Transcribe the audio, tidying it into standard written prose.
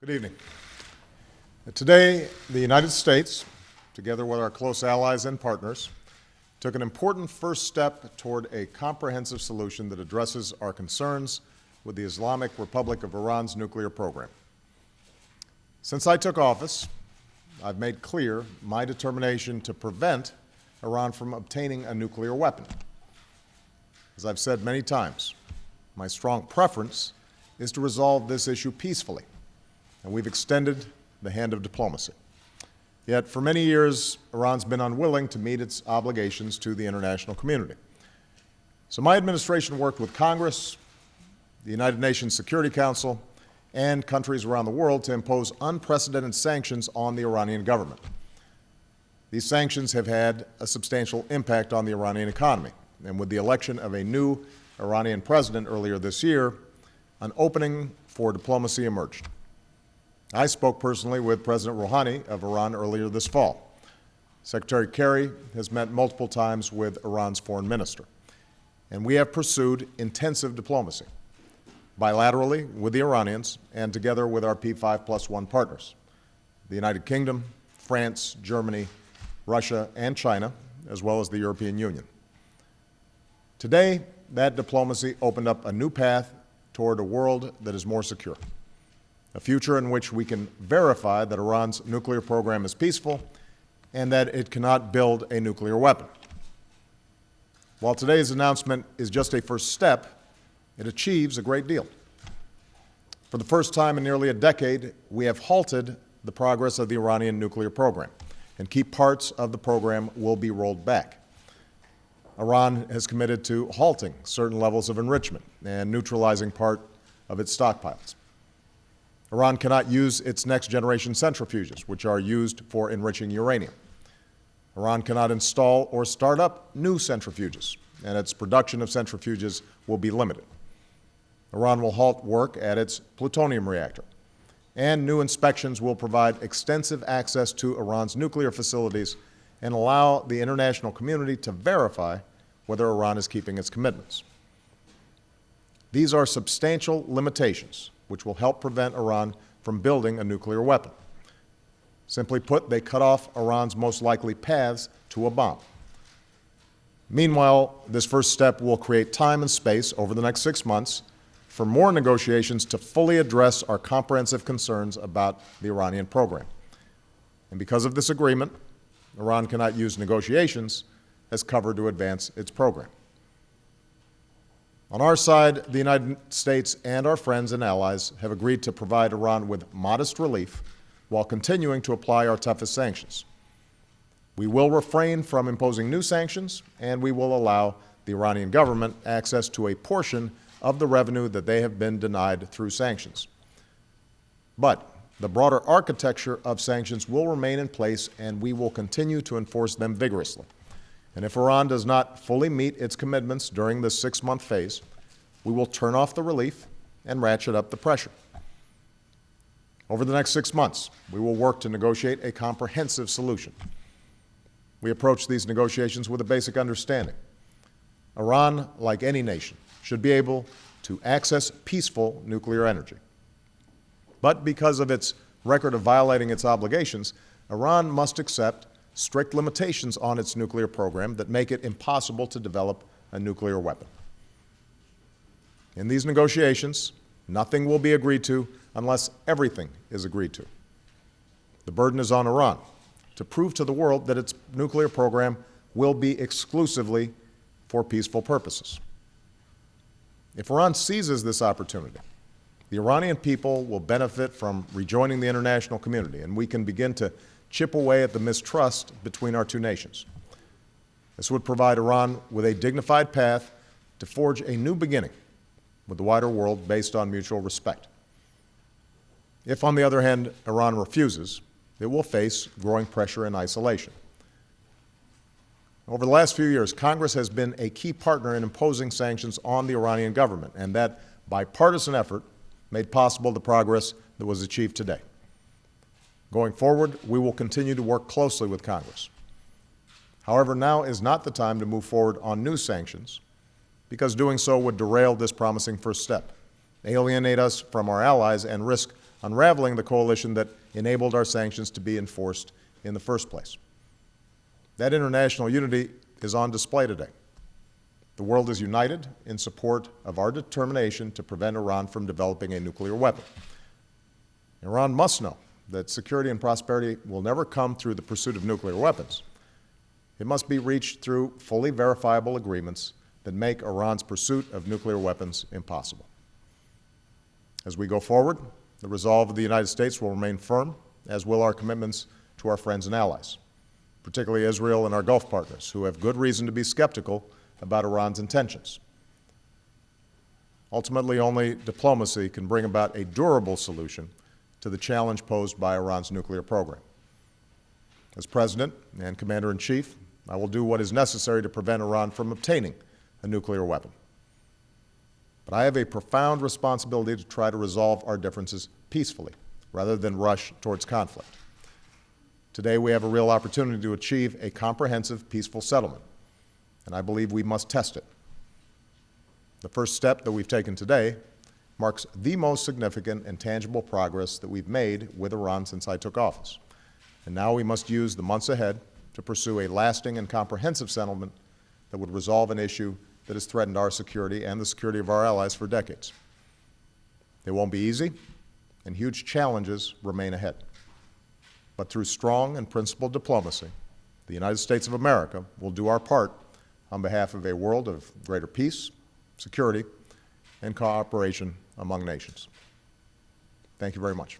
Good evening. Today, the United States, together with our close allies and partners, took an important first step toward a comprehensive solution that addresses our concerns with the Islamic Republic of Iran's nuclear program. Since I took office, I've made clear my determination to prevent Iran from obtaining a nuclear weapon. As I've said many times, my strong preference is to resolve this issue peacefully, and we've extended the hand of diplomacy. Yet, for many years, Iran's been unwilling to meet its obligations to the international community. So my administration worked with Congress, the United Nations Security Council, and countries around the world to impose unprecedented sanctions on the Iranian government. These sanctions have had a substantial impact on the Iranian economy, and with the election of a new Iranian president earlier this year, an opening for diplomacy emerged. I spoke personally with President Rouhani of Iran earlier this fall. Secretary Kerry has met multiple times with Iran's foreign minister, and we have pursued intensive diplomacy, bilaterally with the Iranians and together with our P5+1 partners, the United Kingdom, France, Germany, Russia, and China, as well as the European Union. Today, that diplomacy opened up a new path toward a world that is more secure, a future in which we can verify that Iran's nuclear program is peaceful and that it cannot build a nuclear weapon. While today's announcement is just a first step, it achieves a great deal. For the first time in nearly a decade, we have halted the progress of the Iranian nuclear program, and key parts of the program will be rolled back. Iran has committed to halting certain levels of enrichment and neutralizing part of its stockpiles. Iran cannot use its next-generation centrifuges, which are used for enriching uranium. Iran cannot install or start up new centrifuges, and its production of centrifuges will be limited. Iran will halt work at its plutonium reactor, and new inspections will provide extensive access to Iran's nuclear facilities and allow the international community to verify whether Iran is keeping its commitments. These are substantial limitations which will help prevent Iran from building a nuclear weapon. Simply put, they cut off Iran's most likely paths to a bomb. Meanwhile, this first step will create time and space over the next 6 months for more negotiations to fully address our comprehensive concerns about the Iranian program. And because of this agreement, Iran cannot use negotiations as cover to advance its program. On our side, the United States and our friends and allies have agreed to provide Iran with modest relief while continuing to apply our toughest sanctions. We will refrain from imposing new sanctions, and we will allow the Iranian government access to a portion of the revenue that they have been denied through sanctions. But the broader architecture of sanctions will remain in place, and we will continue to enforce them vigorously. And if Iran does not fully meet its commitments during this 6-month phase, we will turn off the relief and ratchet up the pressure. Over the next 6 months, we will work to negotiate a comprehensive solution. We approach these negotiations with a basic understanding. Iran, like any nation, should be able to access peaceful nuclear energy. But because of its record of violating its obligations, Iran must accept strict limitations on its nuclear program that make it impossible to develop a nuclear weapon. In these negotiations, nothing will be agreed to unless everything is agreed to. The burden is on Iran to prove to the world that its nuclear program will be exclusively for peaceful purposes. If Iran seizes this opportunity, the Iranian people will benefit from rejoining the international community, and we can begin to chip away at the mistrust between our two nations. This would provide Iran with a dignified path to forge a new beginning with the wider world based on mutual respect. If, on the other hand, Iran refuses, it will face growing pressure and isolation. Over the last few years, Congress has been a key partner in imposing sanctions on the Iranian government, and that bipartisan effort made possible the progress that was achieved today. Going forward, we will continue to work closely with Congress. However, now is not the time to move forward on new sanctions, because doing so would derail this promising first step, alienate us from our allies, and risk unraveling the coalition that enabled our sanctions to be enforced in the first place. That international unity is on display today. The world is united in support of our determination to prevent Iran from developing a nuclear weapon. Iran must know that security and prosperity will never come through the pursuit of nuclear weapons. It must be reached through fully verifiable agreements that make Iran's pursuit of nuclear weapons impossible. As we go forward, the resolve of the United States will remain firm, as will our commitments to our friends and allies, particularly Israel and our Gulf partners, who have good reason to be skeptical about Iran's intentions. Ultimately, only diplomacy can bring about a durable solution to the challenge posed by Iran's nuclear program. As President and Commander-in-Chief, I will do what is necessary to prevent Iran from obtaining a nuclear weapon. But I have a profound responsibility to try to resolve our differences peacefully, rather than rush towards conflict. Today, we have a real opportunity to achieve a comprehensive, peaceful settlement, and I believe we must test it. The first step that we've taken today marks the most significant and tangible progress that we've made with Iran since I took office. And now we must use the months ahead to pursue a lasting and comprehensive settlement that would resolve an issue that has threatened our security and the security of our allies for decades. It won't be easy, and huge challenges remain ahead. But through strong and principled diplomacy, the United States of America will do our part on behalf of a world of greater peace, security, and cooperation among nations. Thank you very much.